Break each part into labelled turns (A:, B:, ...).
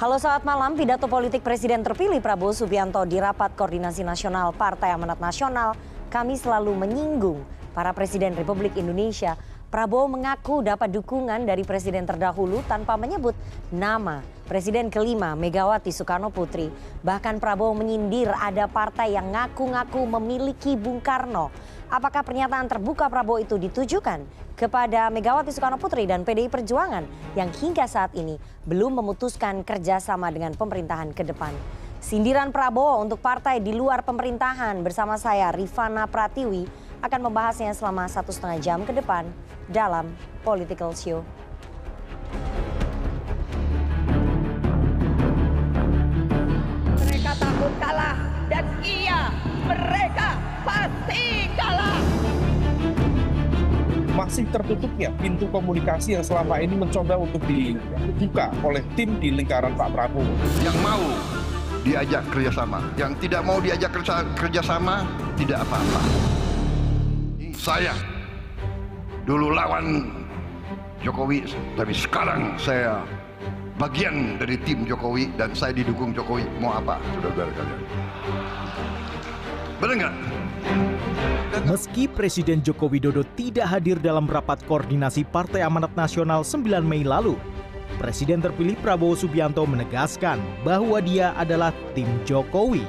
A: Halo, selamat malam. Pidato politik Presiden terpilih Prabowo Subianto di Rapat Koordinasi Nasional Partai Amanat Nasional kami selalu menyinggung para Presiden Republik Indonesia. Prabowo mengaku dapat dukungan dari Presiden terdahulu tanpa menyebut nama Presiden kelima Megawati Soekarno Putri. Bahkan Prabowo menyindir ada partai yang ngaku-ngaku memiliki Bung Karno. Apakah pernyataan terbuka Prabowo itu ditujukan kepada Megawati Soekarno Putri dan PDI Perjuangan yang hingga saat ini belum memutuskan kerjasama dengan pemerintahan ke depan? Sindiran Prabowo untuk partai di luar pemerintahan bersama saya Rifana Pratiwi akan membahasnya selama 1,5 jam ke depan dalam Political Show.
B: Mereka takut kalah dan iya, mereka pasti kalah.
C: Masih tertutupnya pintu komunikasi yang selama ini mencoba untuk dibuka oleh tim di lingkaran Pak Prabowo.
D: Yang mau diajak kerjasama, yang tidak mau diajak kerjasama tidak apa-apa. Saya dulu lawan Jokowi, tapi sekarang saya bagian dari tim Jokowi dan saya didukung Jokowi. Mau apa, saudara-saudara kalian? Benar nggak?
E: Meski Presiden Joko Widodo tidak hadir dalam rapat koordinasi Partai Amanat Nasional 9 Mei lalu, Presiden terpilih Prabowo Subianto menegaskan bahwa dia adalah tim Jokowi.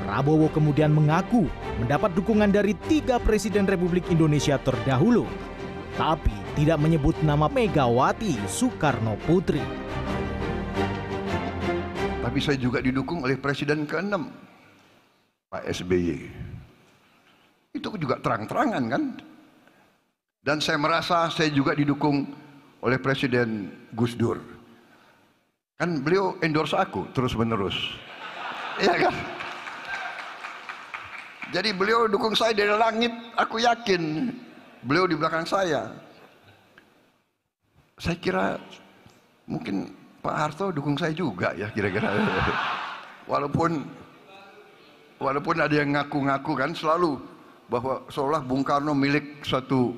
E: Prabowo kemudian mengaku mendapat dukungan dari 3 Presiden Republik Indonesia terdahulu, tapi tidak menyebut nama Megawati Soekarno Putri.
D: Tapi saya juga didukung oleh Presiden ke-6, Pak SBY. Itu juga terang-terangan kan? Dan saya merasa saya juga didukung oleh Presiden Gus Dur. Kan beliau endorse aku terus-menerus. Iya kan? Jadi beliau dukung saya dari langit, aku yakin beliau di belakang saya. Saya kira mungkin Pak Harto dukung saya juga ya kira-kira. Walaupun ada yang ngaku-ngaku kan selalu bahwa seolah Bung Karno milik suatu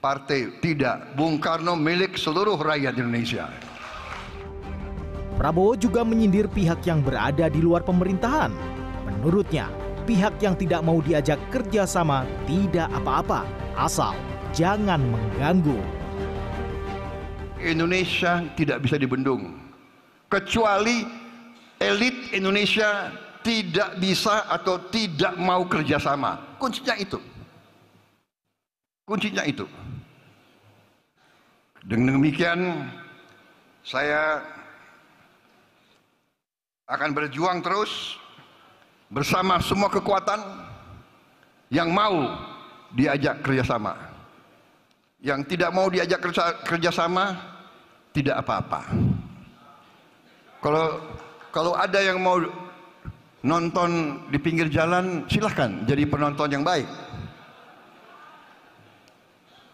D: partai. Tidak, Bung Karno milik seluruh rakyat Indonesia.
E: Prabowo juga menyindir pihak yang berada di luar pemerintahan. Menurutnya, pihak yang tidak mau diajak kerjasama tidak apa-apa, asal jangan mengganggu.
D: Indonesia tidak bisa dibendung, kecuali elit Indonesia tidak bisa atau tidak mau kerjasama. Kuncinya itu. Kuncinya itu. Dengan demikian, saya akan berjuang terus bersama semua kekuatan yang mau diajak kerjasama. Yang tidak mau diajak kerjasama, tidak apa-apa. Kalau ada yang mau nonton di pinggir jalan, silahkan jadi penonton yang baik.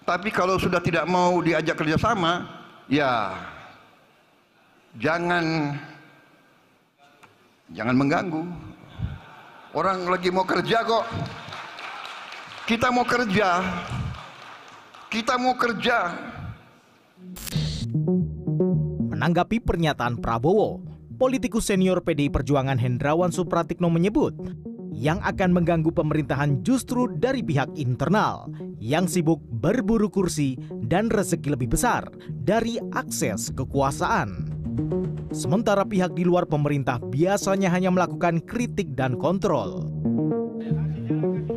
D: Tapi kalau sudah tidak mau diajak kerjasama, ya jangan mengganggu. Orang lagi mau kerja kok. Kita mau kerja. Kita mau kerja.
E: Menanggapi pernyataan Prabowo, politikus senior PDI Perjuangan Hendrawan Supratikno menyebut yang akan mengganggu pemerintahan justru dari pihak internal yang sibuk berburu kursi dan rezeki lebih besar dari akses kekuasaan. Sementara pihak di luar pemerintah biasanya hanya melakukan kritik dan kontrol.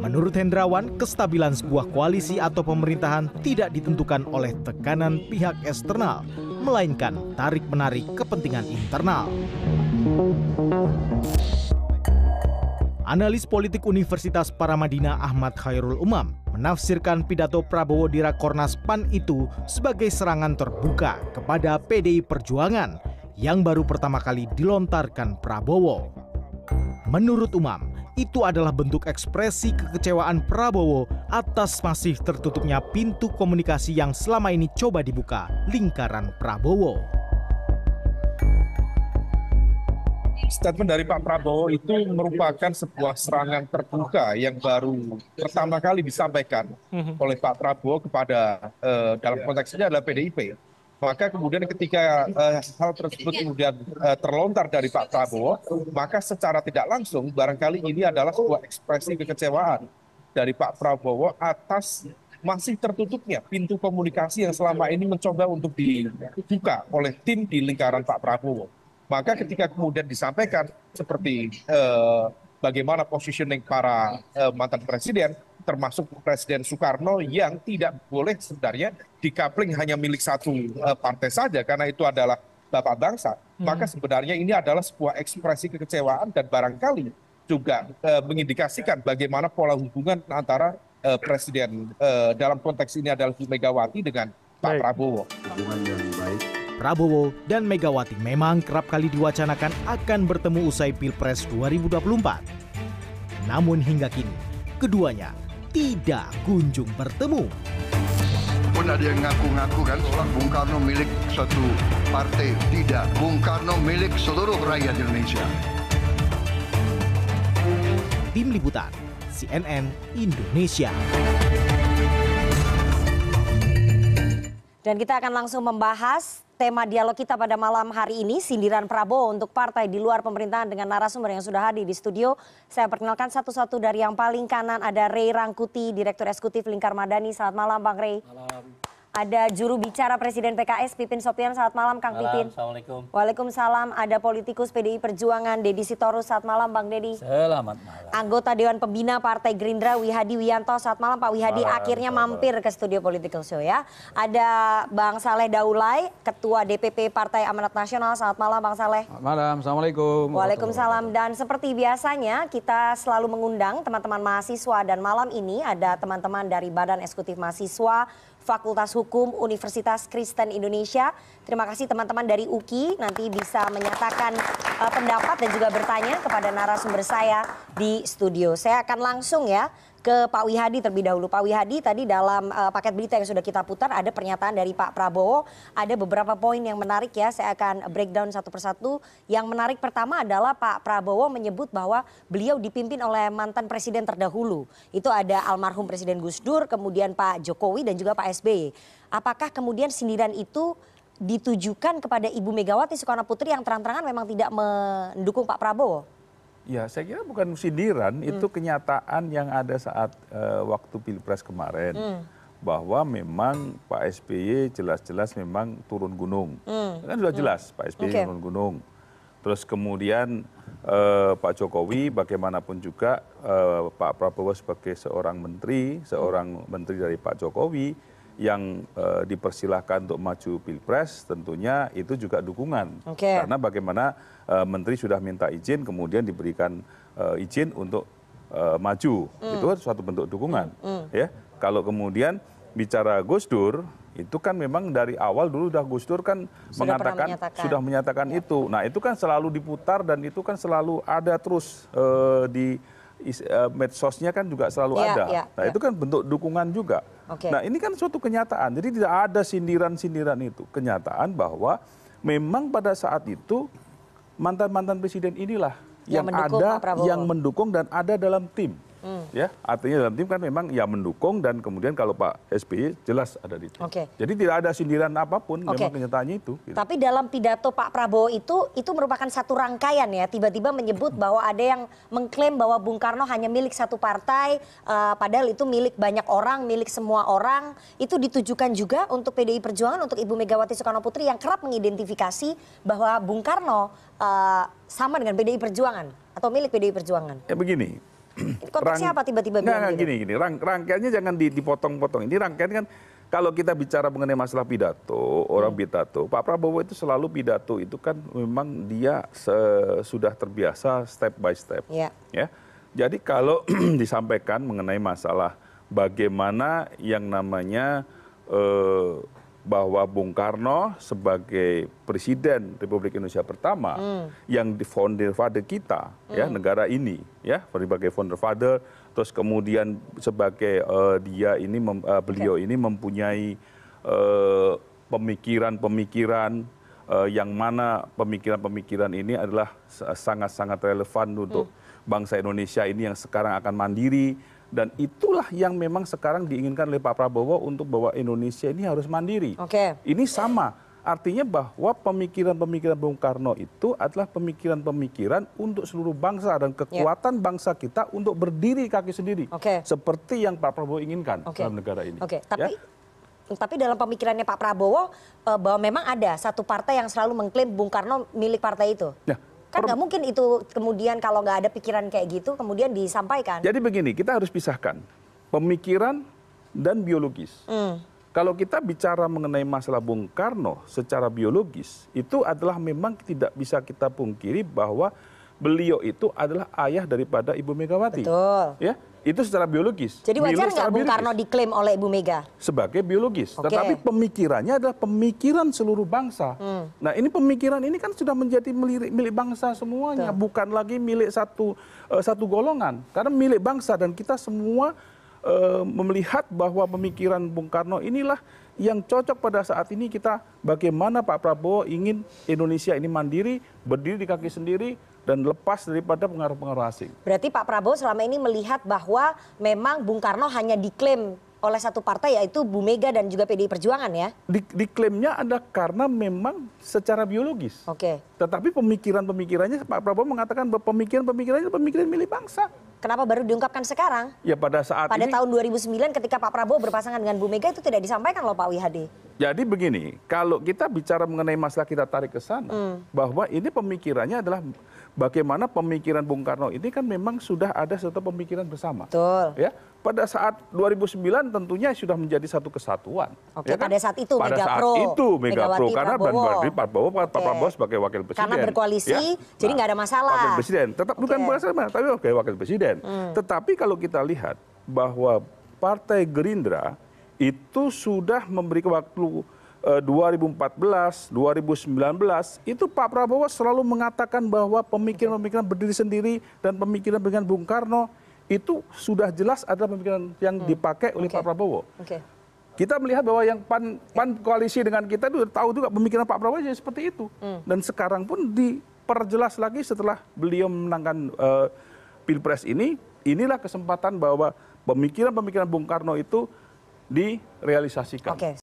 E: Menurut Hendrawan, kestabilan sebuah koalisi atau pemerintahan tidak ditentukan oleh tekanan pihak eksternal, melainkan tarik-menarik kepentingan internal. Analis politik Universitas Paramadina Ahmad Khairul Umam menafsirkan pidato Prabowo di Rakornas PAN itu sebagai serangan terbuka kepada PDI Perjuangan yang baru pertama kali dilontarkan Prabowo. Menurut Umam, itu adalah bentuk ekspresi kekecewaan Prabowo atas masih tertutupnya pintu komunikasi yang selama ini coba dibuka lingkaran Prabowo.
C: Statement dari Pak Prabowo itu merupakan sebuah serangan terbuka yang baru pertama kali disampaikan oleh Pak Prabowo kepada dalam konteks ini adalah PDIP. Maka kemudian ketika hal tersebut kemudian terlontar dari Pak Prabowo, maka secara tidak langsung barangkali ini adalah sebuah ekspresi kekecewaan dari Pak Prabowo atas masih tertutupnya pintu komunikasi yang selama ini mencoba untuk dibuka oleh tim di lingkaran Pak Prabowo. Maka ketika kemudian disampaikan seperti bagaimana positioning para mantan presiden, termasuk Presiden Soekarno yang tidak boleh sebenarnya dikapling hanya milik satu partai saja karena itu adalah Bapak Bangsa. Maka sebenarnya ini adalah sebuah ekspresi kekecewaan dan barangkali juga mengindikasikan bagaimana pola hubungan antara Presiden dalam konteks ini adalah Bu Megawati dengan Pak Prabowo.
E: Prabowo dan Megawati memang kerap kali diwacanakan akan bertemu usai Pilpres 2024. Namun hingga kini, keduanya tidak kunjung bertemu.
D: Pun ada yang ngaku-ngaku kan, seolah Bung Karno milik satu partai. Tidak, Bung Karno milik seluruh rakyat Indonesia.
E: Tim Liputan, CNN Indonesia.
A: Dan kita akan langsung membahas tema dialog kita pada malam hari ini, sindiran Prabowo untuk partai di luar pemerintahan dengan narasumber yang sudah hadir di studio. Saya perkenalkan satu-satu dari yang paling kanan ada Ray Rangkuti, Direktur Eksekutif Lingkar Madani. Selamat malam Bang Ray.
F: Malam.
A: Ada juru bicara Presiden PKS Pipin Sopian. Selamat malam Kang Pipin.
F: Assalamualaikum.
A: Waalaikumsalam. Ada politikus PDI Perjuangan Deddy Sitorus. Selamat malam Bang Deddy.
F: Selamat malam.
A: Anggota Dewan Pembina Partai Gerindra Wihadi Wiyanto. Selamat malam Pak Wihadi.
F: Malam,
A: Akhirnya mampir ke studio Political Show ya. Ada Bang Saleh Daulay, Ketua DPP Partai Amanat Nasional. Selamat malam Bang Saleh.
F: Selamat malam. Assalamualaikum.
A: Waalaikumsalam. Dan seperti biasanya kita selalu mengundang teman-teman mahasiswa dan malam ini ada teman-teman dari Badan Eksekutif Mahasiswa Fakultas Hukum Universitas Kristen Indonesia. Terima kasih teman-teman dari UKI, nanti bisa menyatakan pendapat dan juga bertanya kepada narasumber saya di studio. Saya akan langsung ya ke Pak Wihadi terlebih dahulu. Pak Wihadi, tadi dalam paket berita yang sudah kita putar ada pernyataan dari Pak Prabowo. Ada beberapa poin yang menarik ya, saya akan breakdown satu persatu. Yang menarik pertama adalah Pak Prabowo menyebut bahwa beliau dipimpin oleh mantan presiden terdahulu. Itu ada almarhum Presiden Gus Dur, kemudian Pak Jokowi dan juga Pak SBY. Apakah kemudian sindiran itu ditujukan kepada Ibu Megawati Soekarno Putri yang terang-terangan memang tidak mendukung Pak Prabowo?
G: Ya, saya kira bukan sindiran, itu kenyataan yang ada saat waktu Pilpres kemarin. Bahwa memang Pak SBY jelas-jelas memang turun gunung. Kan sudah jelas Pak SBY turun gunung. Terus kemudian Pak Jokowi bagaimanapun juga Pak Prabowo sebagai seorang menteri dari Pak Jokowi yang dipersilahkan untuk maju Pilpres, tentunya itu juga dukungan. Karena bagaimana menteri sudah minta izin, kemudian diberikan izin untuk maju, itu suatu bentuk dukungan. Ya, kalau kemudian bicara Gus Dur, itu kan memang dari awal dulu Gus Dur kan sudah menyatakan itu. Nah, itu kan selalu diputar dan itu kan selalu ada terus di medsosnya kan juga selalu ada. Nah, itu kan bentuk dukungan juga. Nah, ini kan suatu kenyataan. Jadi tidak ada sindiran-sindiran itu. Kenyataan bahwa memang pada saat itu mantan-mantan presiden inilah yang ada, yang mendukung dan ada dalam tim. Ya, artinya dalam tim kan memang ya mendukung dan kemudian kalau Pak SBY jelas ada di tim. Jadi tidak ada sindiran apapun, memang kenyataannya itu. Gitu.
A: Tapi dalam pidato Pak Prabowo itu merupakan satu rangkaian ya, tiba-tiba menyebut bahwa ada yang mengklaim bahwa Bung Karno hanya milik satu partai, padahal itu milik banyak orang, milik semua orang. Itu ditujukan juga untuk PDI Perjuangan, untuk Ibu Megawati Soekarno Putri yang kerap mengidentifikasi bahwa Bung Karno sama dengan PDI Perjuangan atau milik PDI Perjuangan.
G: Ya begini.
A: Konteksnya apa tiba-tiba bilang gitu?
G: Gini, rangkaiannya jangan dipotong-potong. Ini rangkaian kan kalau kita bicara mengenai masalah pidato, orang pidato, Pak Prabowo itu selalu pidato itu kan memang dia sudah terbiasa step by step. Ya. Jadi kalau disampaikan mengenai masalah bagaimana yang namanya bahwa Bung Karno sebagai Presiden Republik Indonesia pertama yang di founder father kita ya negara ini ya sebagai founder father, terus kemudian sebagai beliau ini mempunyai pemikiran-pemikiran yang mana pemikiran-pemikiran ini adalah sangat-sangat relevan untuk bangsa Indonesia ini yang sekarang akan mandiri. Dan itulah yang memang sekarang diinginkan oleh Pak Prabowo untuk bahwa Indonesia ini harus mandiri. Ini sama Artinya bahwa pemikiran-pemikiran Bung Karno itu adalah pemikiran-pemikiran untuk seluruh bangsa dan kekuatan bangsa kita untuk berdiri kaki sendiri. Seperti yang Pak Prabowo inginkan dalam negara ini.
A: Tapi dalam pemikirannya Pak Prabowo bahwa memang ada satu partai yang selalu mengklaim Bung Karno milik partai itu. Kan nggak mungkin itu kemudian kalau nggak ada pikiran kayak gitu kemudian disampaikan.
G: Jadi begini, kita harus pisahkan pemikiran dan biologis. Kalau kita bicara mengenai masalah Bung Karno secara biologis, itu adalah memang tidak bisa kita pungkiri bahwa beliau itu adalah ayah daripada Ibu Megawati.
A: Betul.
G: Ya, itu secara biologis.
A: Jadi wajar nggak Bung Karno diklaim oleh Ibu Mega?
G: Sebagai biologis. Tetapi pemikirannya adalah pemikiran seluruh bangsa. Nah ini pemikiran ini kan sudah menjadi milik bangsa semuanya. Bukan lagi milik satu golongan. Karena milik bangsa dan kita semua melihat bahwa pemikiran Bung Karno inilah yang cocok pada saat ini kita bagaimana Pak Prabowo ingin Indonesia ini mandiri, berdiri di kaki sendiri, dan lepas daripada pengaruh-pengaruh asing.
A: Berarti Pak Prabowo selama ini melihat bahwa memang Bung Karno hanya diklaim oleh satu partai yaitu Bu Mega dan juga PDI Perjuangan ya?
G: Diklaimnya ada karena memang secara biologis. Tetapi pemikirannya Pak Prabowo mengatakan bahwa pemikirannya pemikiran milik bangsa.
A: Kenapa baru diungkapkan sekarang?
G: Ya pada
A: tahun 2009 ketika Pak Prabowo berpasangan dengan Bu Mega itu tidak disampaikan loh Pak Wihadi.
G: Jadi begini, kalau kita bicara mengenai masalah kita tarik ke sana, bahwa ini pemikirannya adalah bagaimana pemikiran Bung Karno ini kan memang sudah ada satu pemikiran bersama.
A: Betul.
G: Ya, pada saat 2009 tentunya sudah menjadi satu kesatuan.
A: Ya kan? Pada saat itu
G: pada
A: Mega
G: saat
A: Pro.
G: itu Mega Pro karena Pak Prabowo sebagai wakil presiden.
A: Karena berkoalisi, jadi nggak ada masalah.
G: Wakil presiden, tetap bukan masalah, tapi sebagai wakil presiden. Tetapi kalau kita lihat bahwa Partai Gerindra itu sudah memberikan waktu 2014, 2019 itu Pak Prabowo selalu mengatakan bahwa pemikiran-pemikiran berdiri sendiri dan pemikiran dengan Bung Karno itu sudah jelas adalah pemikiran yang dipakai oleh Pak Prabowo. Kita melihat bahwa yang pan koalisi dengan kita itu tahu juga pemikiran Pak Prabowo jadi seperti itu. Dan sekarang pun diperjelas lagi setelah beliau memenangkan Pilpres ini, inilah kesempatan bahwa pemikiran-pemikiran Bung Karno itu direalisasikan.